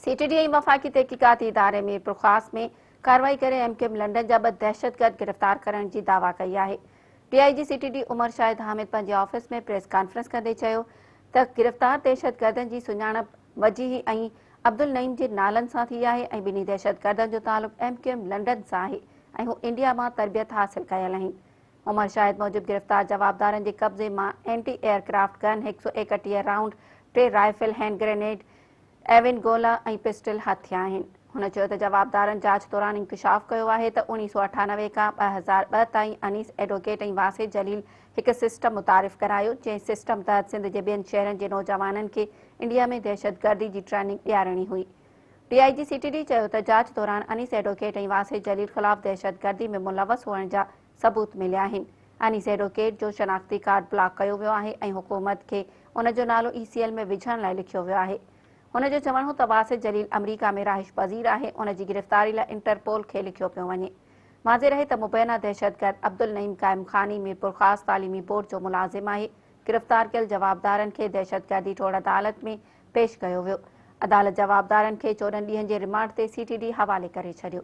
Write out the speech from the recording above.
CTD ऐं वफ़ाक़ी तहक़ीक़ाती इदारे मीरपुर ख़ास में कार्रवाई करे एमक्यूएम लंडन जा 2 दहशतगर्द गिरफ़्तार करण जी दावा कई आहे। डीआईजी सीटीडी उमर शाहिद हामिद पंहिंजे ऑफिस में प्रेस कॉन्फ्रेंस कंदे चयो त गिरफ़्तार दहशतगर्दनि जी सुञाणप वजीही ऐं अब्दुल नईम जे नालनि सां थी आहे ऐं ॿिन्ही दहशतगर्दनि जो तालुक़ एमक्यूएम लंडन सां आहे ऐं हू इंडिया मां तरबियत हासिल कयल आहिनि। उमर शाहिद मूजिब गिरफ़्तार जवाबदारनि जे कब्ज़े मां anti aircraft gun 131 round 3 rifle hand grenade Evin गोला ऐं पिस्टल हथिया आहिनि। हुन चयो त जवाबदारनि जांच दौरान इंकशाफ कयो आहे त 1998 खां 2002 ताईं अनीस एडवोकेट ऐं वासिद जलील हिकु सिस्टम मुतारिफ़ करायो जंहिं सिस्टम तहत सिंध जे ॿियनि शहरनि जे नौजवाननि खे इंडिया में दहशतगर्दी जी ट्रेनिंग ॾियारणी हुई। डीआईजी सीटीडी चयो त जांच दौरान अनीस एडवोकेट ऐं वासिद जलील ख़िलाफ़ दहशतगर्दी में मुलवस हुअण जा सबूत मिलिया आहिनि। अनीस एडवोकेट जो शनाख्ती कार्ड ब्लॉक कयो वियो आहे ऐं हुकूमत खे उन जो नालो ईसीएल में विझण लाइ लिखियो वियो आहे। हुन जो चवणु हो त वासिद जलील अमरीका में राहिश पज़ीर आहे। उन जी गिरफ़्तारी लाइ इंटरपोल खे लिखियो पियो वञे। वाज़े रहे त मुबैना दहशतगर्द अब्दुल नईम क़ाइम खानी मीरपुर ख़ास तालीमी बोर्ड जो मुलाज़िम आहे। गिरफ़्तार कयल जवाबदारनि खे दहशतगर्दी टोड़ अदालत में पेश कयो वियो। अदालत जवाबदारनि खे 14 ॾींहनि जे रिमांड ते सीटीडी हवाले करे छॾियो।